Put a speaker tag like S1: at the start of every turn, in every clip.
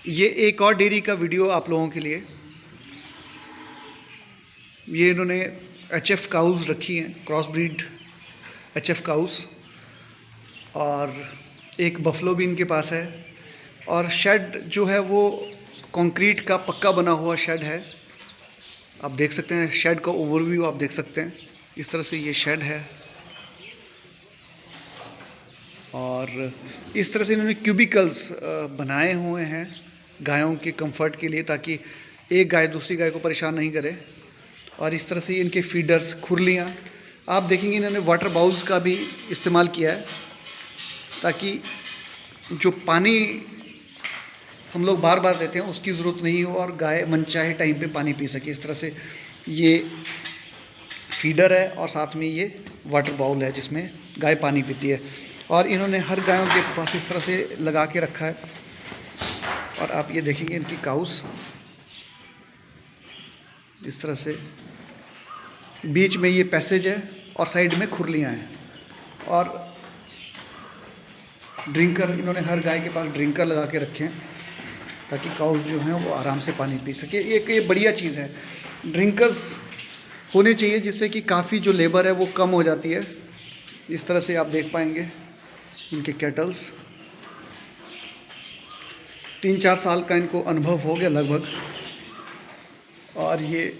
S1: ये एक और डेयरी का वीडियो आप लोगों के लिए। ये इन्होंने HF काउज़ रखी हैं, क्रॉस ब्रीड HF काउज़, और एक बफलो भी इनके पास है। और शेड जो है वो कंक्रीट का पक्का बना हुआ शेड है। आप देख सकते हैं शेड का ओवरव्यू, आप देख सकते हैं इस तरह से ये शेड है। और इस तरह से इन्होंने क्यूबिकल्स बनाए हुए हैं गायों के कंफर्ट के लिए, ताकि एक गाय दूसरी गाय को परेशान नहीं करे। और इस तरह से इनके फीडर्स, खुरलियाँ, आप देखेंगे इन्होंने वाटर बाउल्स का भी इस्तेमाल किया है, ताकि जो पानी हम लोग बार बार देते हैं उसकी ज़रूरत नहीं हो और गाय मनचाहे टाइम पे पानी पी सके। इस तरह से ये फीडर है और साथ में ये वाटर बाउल है जिसमें गाय पानी पीती है। और इन्होंने हर गायों के पास इस तरह से लगा के रखा है। और आप ये देखेंगे इनकी काउस इस तरह से, बीच में ये पैसेज है और साइड में खुरलियाँ हैं। और ड्रिंकर, इन्होंने हर गाय के पास ड्रिंकर लगा के रखे हैं ताकि काउस जो हैं वो आराम से पानी पी सके। एक ये बढ़िया चीज़ है, ड्रिंकर्स होने चाहिए जिससे कि काफ़ी जो लेबर है वो कम हो जाती है। इस तरह से आप देख पाएंगे इनके कैटल्स। 3-4 साल का इनको अनुभव हो गया लगभग। और ये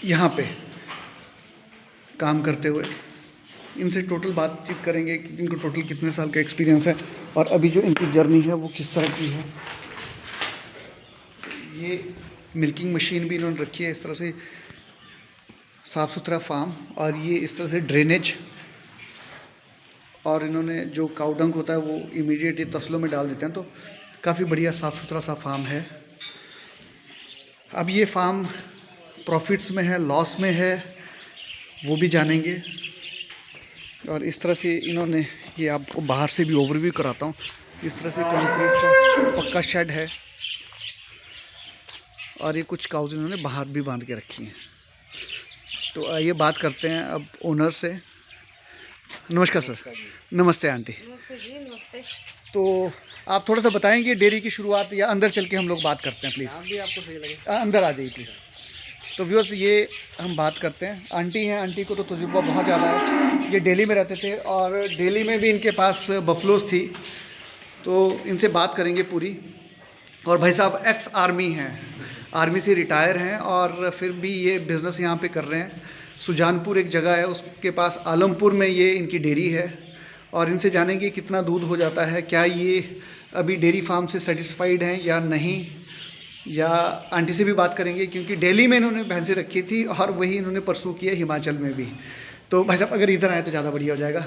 S1: यहाँ पे काम करते हुए इनसे टोटल बातचीत करेंगे कि इनको टोटल कितने साल का एक्सपीरियंस है और अभी जो इनकी जर्नी है वो किस तरह की है। ये मिल्किंग मशीन भी इन्होंने रखी है इस तरह से, साफ़ सुथरा फार्म। और ये इस तरह से ड्रेनेज, और इन्होंने जो काउडंग होता है वो इमीडिएट ये तसलों में डाल देते हैं। तो काफ़ी बढ़िया साफ़ सुथरा सा फार्म है। अब ये फार्म प्रॉफिट्स में है, लॉस में है, वो भी जानेंगे। और इस तरह से इन्होंने, ये आपको बाहर से भी ओवरव्यू कराता हूँ, इस तरह से कंक्रीट का पक्का शेड है। और ये कुछ काउज इन्होंने बाहर भी बांध के रखी हैं। तो आइए बात करते हैं अब ओनर से। नमस्कार सर। नमस्ते आंटी।
S2: नमस्ते जी, नमस्ते।
S1: तो आप थोड़ा सा बताएंगे डेयरी की शुरुआत, या अंदर चल के हम लोग बात करते हैं प्लीज़।
S2: आप भी आपको सही लगे
S1: अंदर आ जाइए प्लीज़। तो व्यूअर्स ये हम बात करते हैं, आंटी हैं, आंटी को तो तजुर्बा बहुत ज़्यादा है। ये दिल्ली में रहते थे और दिल्ली में भी इनके पास बफलोज थी, तो इनसे बात करेंगे पूरी। और भाई साहब एक्स आर्मी हैं, आर्मी से रिटायर हैं और फिर भी ये बिज़नेस यहाँ पे कर रहे हैं। सुजानपुर एक जगह है, उसके पास आलमपुर में ये इनकी डेयरी है। और इनसे जानेंगे कितना दूध हो जाता है, क्या ये अभी डेयरी फार्म से सेटिस्फाइड हैं या नहीं। या आंटी से भी बात करेंगे क्योंकि दिल्ली में इन्होंने भैंसें रखी थी और वही इन्होंने परसू किया हिमाचल में भी। तो भाई साहब अगर इधर आए तो ज़्यादा बढ़िया हो जाएगा।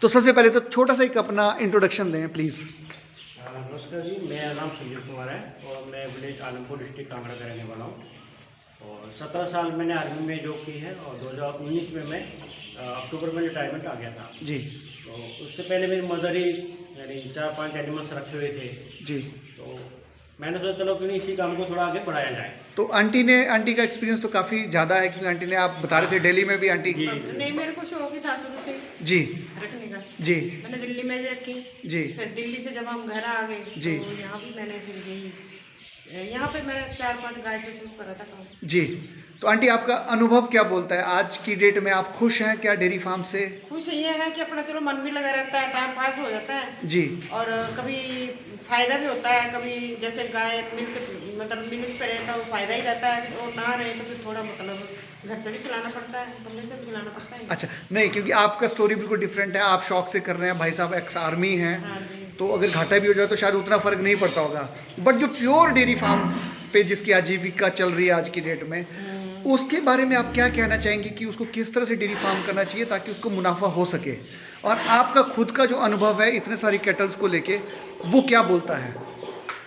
S1: तो सबसे पहले तो छोटा सा एक अपना इंट्रोडक्शन दें प्लीज़।
S3: नमस्कार जी, मेरा नाम संजीव कुमार है और मैं विलेज आलमपुर डिस्ट्रिक्ट कांगड़ा का रहने वाला हूँ। और 17 साल मैंने आर्मी में जॉब की है और 2019 में मैं अक्टूबर में रिटायरमेंट आ गया था
S1: जी।
S3: तो उससे पहले मेरी मदर ही यानी 4-5 एनिमल्स रखे हुए थे
S1: जी।
S3: तो मैंने सोचा चलो क्यों इसी काम को थोड़ा आगे बढ़ाया जाए।
S1: तो आंटी का एक्सपीरियंस तो काफ़ी ज़्यादा है क्योंकि आंटी ने, आप बता रहे थे दिल्ली में भी आंटी।
S3: जी
S2: नहीं, मेरे को शौक ही था शुरू से
S1: जी
S2: रखने का।
S1: जी
S2: मैंने दिल्ली में भी रखी,
S1: जी
S2: फिर दिल्ली से जब हम घर आ गए
S1: जी।
S2: तो यहाँ भी मैंने फिर यही, यहाँ पे मैंने 4-5 गाय से शुरू करा था काम।
S1: जी। तो आंटी आपका अनुभव क्या बोलता है, आज की डेट में आप खुश हैं क्या डेयरी फार्म से?
S2: खुश ये है कि अपना चलो मन भी लगा रहता है, टाइम पास हो जाता है
S1: जी।
S2: और कभी फायदा भी होता है। कभी जैसे गाय मिल्क पे रहे तो फायदा ही रहता है, और ना रहे तो फिर थोड़ा मतलब घर से भी खिलाना पड़ता है, बंदे से भी खिलाना पड़ता है।
S1: अच्छा, नहीं क्योंकि आपका स्टोरी बिल्कुल डिफरेंट है, आप शौक से कर रहे हैं, भाई साहब एक्स आर्मी हैं।
S2: हाँ जी।
S1: तो अगर घाटा भी हो जाए तो शायद उतना फ़र्क नहीं पड़ता होगा। बट जो प्योर डेयरी फार्म पे जिसकी आजीविका चल रही है आज की डेट में, उसके बारे में आप क्या कहना चाहेंगे कि उसको किस तरह से डेयरी फार्म करना चाहिए ताकि उसको मुनाफा हो सके? और आपका खुद का जो अनुभव है इतने सारी कैटल्स को लेके, वो क्या बोलता है?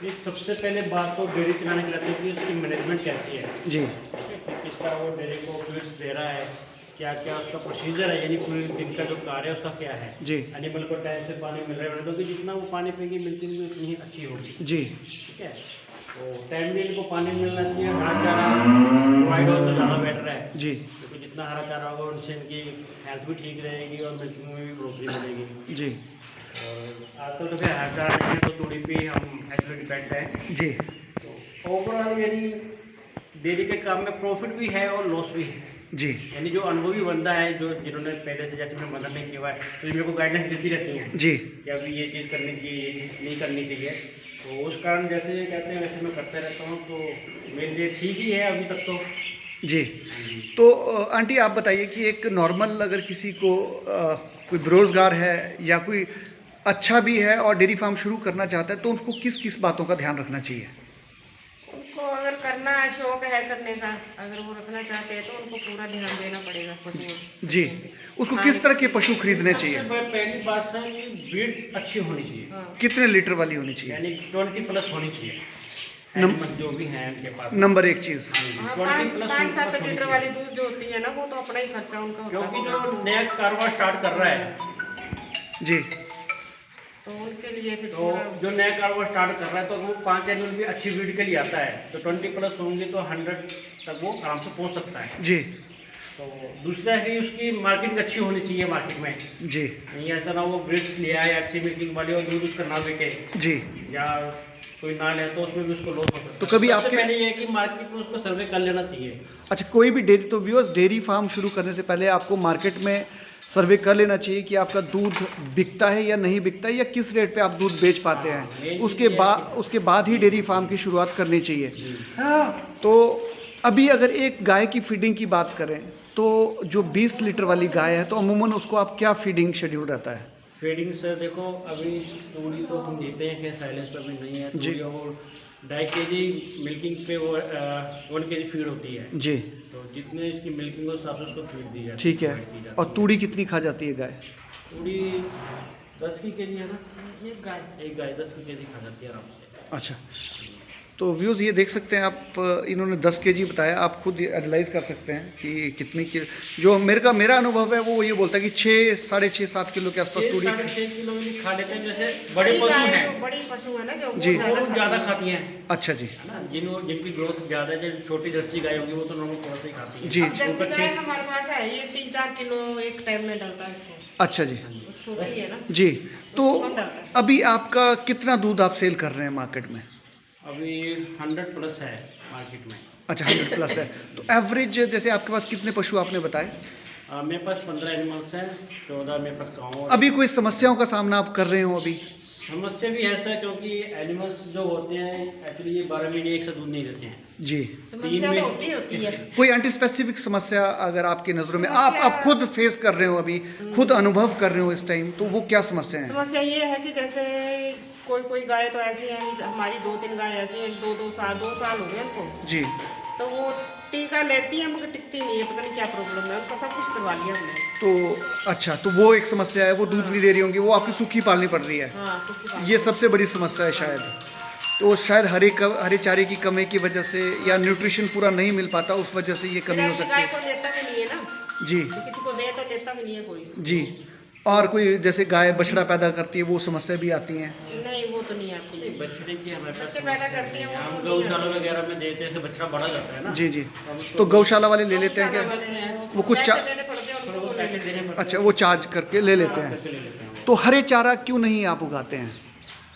S3: ये सबसे पहले बात तो डेयरी चलाने के लिए कि उसकी मैनेजमेंट कैसी है
S1: जी।
S3: किस तरह वो डेयरी को फीड्स दे रहा है, क्या क्या उसका प्रोसीजर है, यानी पूरे दिन का जो कार्य है उसका क्या है
S1: जी।
S3: एनिमल को टाइम से पानी मिल रहा है क्योंकि जितना वो पानी पिएगी मिल्किंग भी उतनी ही अच्छी होगी।
S1: जी।
S3: ठीक है, तो टाइमली इनको पानी मिलना चाहिए, हरा चारा प्रोवाइड हो तो ज़्यादा बेटर है
S1: जी।
S3: क्योंकि जितना हरा चारा होगा उनसे इनकी हेल्थ भी ठीक रहेगी और मिल्किंग में भी बढ़ोतरी मिलेगी।
S1: जी।
S3: और आजकल तो फिर हजार है तो तूड़ी पे हम एक्चुअली डिपेंड है।
S1: जी
S3: तो ओवरऑल यानी डेयरी के काम में प्रॉफिट भी है और लॉस भी है।
S1: जी
S3: यानी जो अनुभवी बंदा है, जो जिन्होंने पहले से जैसे मैं मदद नहीं किया है, तो मेरे को गाइडेंस देती रहती हैं
S1: जी
S3: कि अभी ये चीज़ करनी चाहिए, ये चीज़ नहीं करनी चाहिए। तो उस कारण जैसे कहते हैं वैसे मैं करते रहता हूँ, तो मेरे लिए ठीक ही है अभी तक तो।
S1: जी। तो आंटी आप बताइए कि एक नॉर्मल अगर किसी को कोई बेरोजगार है या कोई अच्छा भी है और डेयरी फार्म शुरू करना चाहता है, तो उसको किस किस बातों का ध्यान रखना चाहिए?
S2: उनको अगर करना है, शौक है करने का, अगर वो रखना चाहते हैं तो उनको पूरा ध्यान देना पड़ेगा पशुओं।
S1: जी। उसको किस तरह के पशु खरीदने चाहिए?
S3: सबसे पहली बात है कि ब्रीड्स अच्छी होनी चाहिए।
S2: हाँ।
S1: कितने लीटर वाली होनी चाहिए?
S3: यानी 20+ होनी चाहिए।
S1: नम-
S3: एनिमल जो भी हैं उनके पास।
S1: नंबर एक चीज़।
S2: हाँ,
S3: 20+
S2: 5-7
S3: होनी
S2: लीटर
S3: चाहिए।
S2: वाली दूध जो होती है ना, वो तो अपना ही खर्चा उनका होता है।
S3: क्योंकि जो नया कारोबार स्टार्ट कर रहा है,
S1: जी
S2: तो उनके लिए फिर
S3: तो
S2: थोड़ा
S3: जो नया कारोबार स्टार्ट कर रहा है तो वो 5 एनिमल भी अच्छी ब्रीड के लिए आता है, तो 20+ होंगे तो 100 तक वो आराम से पहुंच सकता है।
S1: जी
S3: तो दूसरा है कि उसकी मार्केटिंग अच्छी होनी चाहिए मार्केट में।
S1: जी
S3: नहीं ऐसा ना वो ब्रीड्स ले आए अच्छी मिल्किंग वाली और दूध उसका ना बिके,
S1: जी।
S3: या कोई ना ले तो उसमें भी उसको लॉस हो सकता है।
S1: तो कभी
S3: सबसे
S1: आपके-
S3: पहले ये है कि मार्केट में उसको सर्वे कर लेना चाहिए।
S1: अच्छा, कोई भी डेयरी, तो व्यूअर्स डेयरी फार्म शुरू करने से पहले आपको मार्केट में सर्वे कर लेना चाहिए कि आपका दूध बिकता है या नहीं बिकता है, या किस रेट पे आप दूध बेच पाते
S3: हाँ,
S1: हैं।
S3: मेन
S1: उसके बाद ही डेयरी फार्म की शुरुआत करनी चाहिए।
S3: जी।
S1: तो अभी अगर एक गाय की फीडिंग की बात करें तो जो 20 लीटर वाली गाय है तो अमूमन उसको आप क्या फीडिंग शेड्यूल रहता है?
S3: फीडिंग सर देखो, अभी तूड़ी तो हम देते हैं कि साइलेंस पर भी नहीं है
S1: जी।
S3: तूड़ी, और 2.5 kg मिल्किंग पे वो 1 kg फीड होती है।
S1: जी
S3: तो जितने इसकी मिल्किंग हो हिसाब से उसको फीड दी जाती
S1: ठीक है।
S3: provide की जाती
S1: और तूड़ी कितनी खा जाती है गाय?
S3: तूड़ी 10 की kg है ना,
S2: एक गाय।
S3: एक गाय 10 की kg खा जाती है आराम से।
S1: अच्छा, तो व्यूज़ ये देख सकते हैं आप, इन्होंने 10 kg बताया, आप खुद एनालाइज कर सकते हैं कि कितनी की। जो मेरा अनुभव है वो ये बोलता है कि 6, 6.5, 7 किलो के आसपास तूड़ी।
S3: 6-6.5 किलो भी खा लेते हैं। जैसे बड़े
S2: बड़ी
S3: पशु
S2: गाय
S3: हैं
S2: जो बड़ी पशु है ना, जो
S1: जी।
S3: वो ज़्यादा खाती हैं,
S1: अच्छा जी।
S3: है ना, जिनकी ग्रोथ ज़्यादा है। जो छोटी जर्सी गाय होगी वो तो नॉर्मल थोड़ा सा ही खाती है।
S1: जी।
S2: अब जर्सी
S3: ऊपर
S2: गाय
S3: 6
S2: हमारे पास है, ये 3-4 किलो एक टाइम में डालता है इसको।
S1: अच्छा जी।
S2: वो छोटी है ना।
S1: जी। तो
S2: कम डालता है।
S1: अभी आपका कितना दूध आप सेल कर रहे हैं मार्केट में?
S3: अभी 100+ है मार्केट में।
S1: अच्छा, 100+ है। तो एवरेज जैसे आपके पास कितने पशु आपने बताए?
S3: मेरे पास 15 एनिमल्स हैं, 14 मेरे पास गाँव।
S1: अभी कोई समस्याओं का सामना आप कर रहे हो अभी?
S3: समस्या भी है सर, क्योंकि एनिमल्स जो होते हैं एक्चुअली ये 12 महीने एक साथ दूध नहीं देते हैं।
S1: जी।
S2: समस्या तो होती है।
S1: कोई एंटी स्पेसिफिक समस्या अगर आपकी नज़रों में आप खुद फेस कर रहे हो, अभी खुद अनुभव कर रहे हो इस टाइम, तो वो क्या समस्या है?
S2: समस्या ये है कि जैसे कोई गाय तो ऐसी है, हमारी 2-3 गाय ऐसी हैं, 2 साल हो गए उनको।
S1: जी।
S2: तो वो टीका लेती है मगर टिकती नहीं है, पता नहीं क्या प्रॉब्लम है, उनका सब कुछ करवा लिया हमने।
S1: तो अच्छा, तो वो एक समस्या है, वो दूध नहीं दे रही होंगी, वो आपकी सूखी पालनी पड़ रही है।
S2: हाँ, कुछ बात
S1: ये सबसे बड़ी समस्या है शायद। तो शायद हरे चारे की कमी की वजह से या न्यूट्रिशन पूरा नहीं मिल पाता, उस वजह से ये
S2: फिर
S1: कमी हो
S2: ऐसी
S1: सकती
S2: गाय
S1: है।
S2: को लेता भी नहीं है ना,
S1: जी
S2: कि किसी को दे तो लेता भी नहीं है कोई।
S1: जी। और कोई जैसे गाय बछड़ा पैदा करती है, वो समस्या भी आती हैं?
S2: नहीं, वो तो नहीं आती है।
S3: बछड़े की हमारे पास
S2: बच्चे पैदा
S3: समस्या
S2: करती हैं,
S3: नहीं है।
S2: वो
S3: हम
S2: तो नहीं
S3: गौशाला
S2: आती।
S3: वगैरह में देते हैं, जैसे बछड़ा बड़ा जाता है ना।
S1: जी जी।
S3: हम उसको-
S1: तो गौशाला वाले ले लेते हैं क्या? वो कुछ
S2: पैसे देने पड़ते हैं
S3: थोड़ा
S2: उनको।
S3: बहुत पैसे देने पड़ते हैं।
S1: अच्छा, वो चार्ज करके ले लेते हैं।
S3: करके ले लेते हैं वो।
S1: तो हरे चारा क्यों नहीं आप उगाते हैं?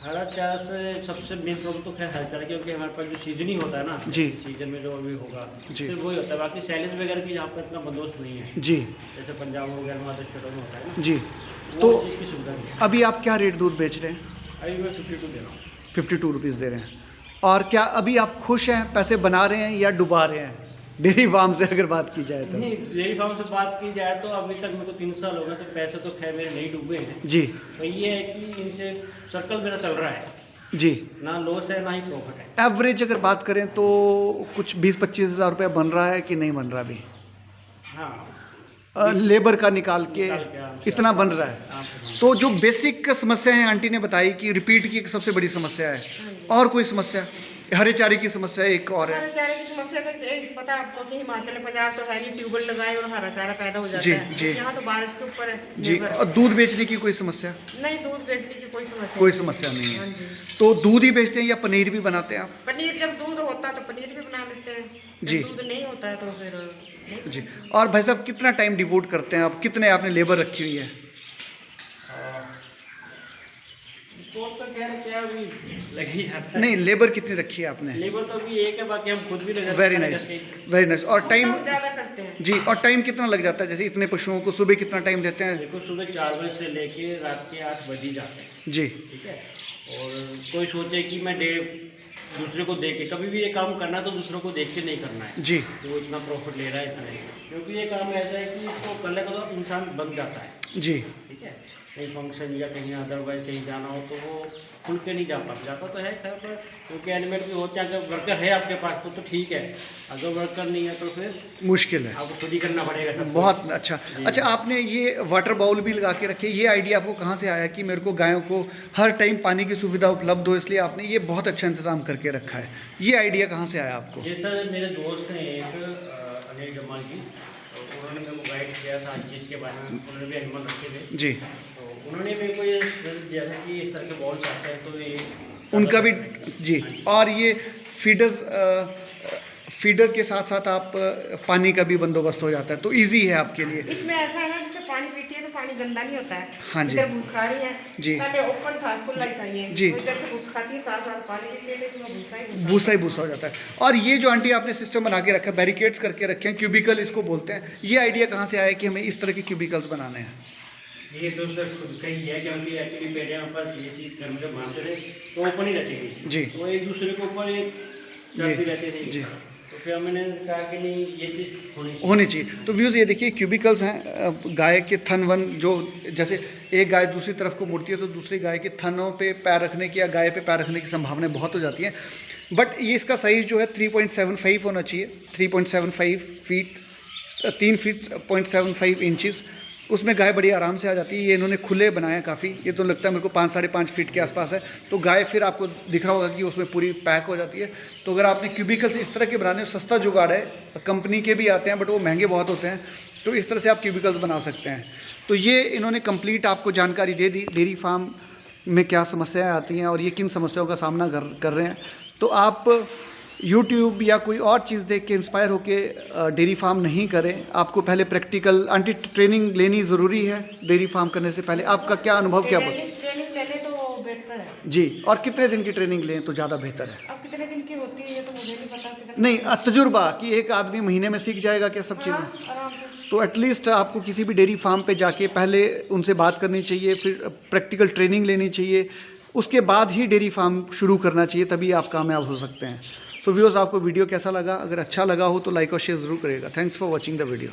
S3: हरा चारा से सबसे मेन प्रॉब्लम तो खैर हरा चारा, क्योंकि हमारे पास जो सीजनिंग होता है ना,
S1: जी।
S3: सीजन में जो अभी होगा
S1: जी।
S3: सिर्फ वही होता है। बाकी सैलेज वगैरह की यहाँ पर इतना बंदोबस्त नहीं है,
S1: जी
S3: जैसे पंजाब वगैरह में स्टेटों में होता है ना,
S1: जी।
S3: वो
S1: तो
S3: चीज़ की सुविधा नहीं है।
S1: अभी आप क्या रेट दूध बेच रहे हैं?
S3: अभी मैं 52 दे रहा हूँ।
S1: 52 रुपीज़ दे रहे हैं। और क्या अभी आप खुश हैं, पैसे बना रहे हैं या डुबा रहे हैं डेयरी फार्म से अगर बात की जाए तो?
S3: नहीं, डेयरी फार्म से बात की जाए तो अभी तक मेरे को 3 साल हो गए, तो पैसे तो खैर मेरे नहीं डूबे हैं।
S1: जी
S3: तो ये है कि इनसे सर्कल मेरा चल रहा है,
S1: जी।
S3: ना लॉस है ना ही प्रॉफिट है।
S1: एवरेज अगर बात करें तो कुछ 20-25 हज़ार रुपये बन रहा है कि नहीं बन रहा अभी?
S3: हाँ,
S1: लेबर का निकाल के
S3: निकाल के आराम से।
S1: इतना बन रहा है।
S3: आराम से बन।
S1: तो जो बेसिक समस्या है आंटी ने बताई कि रिपीट की एक सबसे बड़ी समस्या है, और कोई समस्या? हरे चारे की समस्या एक और है।
S2: हरा चारे की समस्या तो एक पता है आपको कि हिमाचल पंजाब तो है नहीं, ट्यूबवेल लगाए और हरा चारा पैदा हो जाता
S1: जी,
S2: है।
S1: जी।
S2: यहाँ तो बारिश के ऊपर है
S1: जी।
S2: निर्भर है।
S1: और दूध बेचने की कोई समस्या?
S2: नहीं, दूध बेचने की कोई समस्या
S1: कोई
S2: नहीं।
S1: समस्या नहीं
S2: हाँ
S1: है।
S2: जी।
S1: तो दूध ही बेचते हैं या पनीर भी बनाते हैं आप?
S2: पनीर जब दूध होता है तो पनीर भी बना लेते हैं, जब
S1: जी।
S2: दूध नहीं होता है तो फिर नहीं।
S1: जी। और भाई साहब कितना टाइम डिवोट करते हैं आप, कितने आपने लेबर रखी हुई है?
S3: खैर क्या अभी लग ही जाता है।
S1: नहीं, लेबर कितनी रखी है आपने?
S3: लेबर तो अभी एक है, बाकी हम खुद भी लगा
S1: वेरी नाइस, वेरी नाइस। और टाइम
S2: ज़्यादा करते हैं।
S1: जी, और टाइम कितना लग जाता है? जैसे इतने पशुओं को सुबह कितना टाइम देते हैं?
S3: देखो सुबह 4 बजे से लेके रात के 8 बजे जाते हैं,
S1: जी
S3: ठीक है। और कोई सोचे कि मैं दूसरे को देख के, कभी भी ये काम करना है तो दूसरों को देख के नहीं करना है
S1: जी
S3: कि वो इतना प्रॉफिट ले रहा है इतना नहीं, क्योंकि ये काम ऐसा है कि इसको करने का तो इंसान बन जाता है,
S1: जी
S3: ठीक है। कहीं फंक्शन या कहीं अदरवाइज कहीं जाना हो तो वो खुल के नहीं जा पाता, जाता तो है खैर, पर क्योंकि एनिमल भी होते हैं। अगर वर्कर है आपके पास तो ठीक है, अगर वर्कर नहीं है तो फिर
S1: मुश्किल है,
S3: आपको खुद ही करना पड़ेगा सब कुछ।
S1: बहुत अच्छा। अच्छा, आपने ये वाटर बाउल भी लगा के रखे, ये आइडिया आपको कहाँ से आया कि मेरे को गायों को हर टाइम पानी की सुविधा उपलब्ध हो, इसलिए आपने ये बहुत अच्छा इंतजाम करके रखा है? ये आइडिया कहाँ से आया आपको?
S3: ये सर मेरे दोस्त हैं एक अनिल जमाल जी, तो उन्होंने मेरे को गाइड किया था हर चीज़ के बारे में, उन्होंने भी एनिमल रखे थे,
S1: जी,
S3: तो उन्होंने मेरे को ये सजेस्ट दिया था कि इस तरह के बॉल्स आते हैं तो ये
S1: उनका भी जी। और ये फीडर के साथ साथ आप पानी का भी बंदोबस्त हो जाता है, तो इजी है आपके लिए।
S2: इसमें ऐसा है ना, जैसे पानी पीती है तो पानी गंदा नहीं होता है।
S1: हाँ जी।
S2: इधर भूस खा रही है
S1: जी।
S2: पहले ओपन था, खुला ही था ये,
S1: जी।
S2: तो इधर से भूस खाती है, साथ साथ पानी पीती है, तो इसमें
S1: भूसा ही भूसा हो जाता है। और ये जो आंटी आपने सिस्टम बना के रखा है, बैरिकेड्स करके रखे हैं, क्यूबिकल इसको बोलते हैं, ये आइडिया कहाँ से आया कि हमें इस तरह के क्यूबिकल्स बनाने हैं?
S3: ये तो सर खुद का ही है, क्योंकि एक्चुअली पहले हम पास ये चीज़ घर में जब मानते थे तो ओपन ही रहती थी
S1: जी।
S3: तो एक दूसरे के ऊपर चढ़ती रहती थी
S1: जी।
S3: तो फिर हमने कहा कि नहीं ये चीज़
S1: होनी चाहिए। तो व्यूज़ ये देखिए, क्यूबिकल्स हैं, गाय के थन वन जो, जैसे एक गाय दूसरी तरफ को मुड़ती है तो दूसरी गाय के थनों पे पैर रखने की या गाय पे पैर रखने की संभावना बहुत हो जाती है। बट ये इसका साइज़ जो है 3.75 होना चाहिए, 3.75 फीट, 3 फीट 0.75 इंचज़, उसमें गाय बड़ी आराम से आ जाती है। ये इन्होंने खुले बनाए काफ़ी, ये तो लगता है मेरे को 5 साढ़े 5 फीट के आसपास है, तो गाय फिर आपको दिख रहा होगा कि उसमें पूरी पैक हो जाती है। तो अगर आपने क्यूबिकल्स इस तरह के बनाने, सस्ता जुगाड़ है, कंपनी के भी आते हैं बट वो महंगे बहुत होते हैं, तो इस तरह से आप क्यूबिकल्स बना सकते हैं। तो ये इन्होंने कंप्लीट आपको जानकारी दे दी, डेयरी फार्म में क्या समस्याएँ आती हैं और ये किन समस्याओं का सामना कर रहे हैं। तो आप यूट्यूब या कोई और चीज़ देख के इंस्पायर होके डेयरी फार्म नहीं करें, आपको पहले प्रैक्टिकल आंटी ट्रेनिंग लेनी ज़रूरी है डेयरी फार्म करने से पहले। आपका क्या अनुभव, क्या
S2: ट्रेनिंग ले ले तो बेहतर है
S1: जी? और कितने दिन की ट्रेनिंग लें तो ज़्यादा बेहतर है?
S2: अब कितने दिन की होती है ये तो मुझे नहीं पता।
S1: नहीं, तजुर्बा कि एक आदमी महीने में सीख जाएगा क्या सब चीज़ें?
S2: आराम से।
S1: तो एटलीस्ट आपको किसी भी डेयरी फार्म पे जाके पहले उनसे बात करनी चाहिए, फिर प्रैक्टिकल ट्रेनिंग लेनी चाहिए, उसके बाद ही डेयरी फार्म शुरू करना चाहिए, तभी आप कामयाब हो सकते हैं। सो व्यूअर्स, आपको वीडियो कैसा लगा? अगर अच्छा लगा हो तो लाइक और शेयर ज़रूर करिएगा। Thanks for watching the video.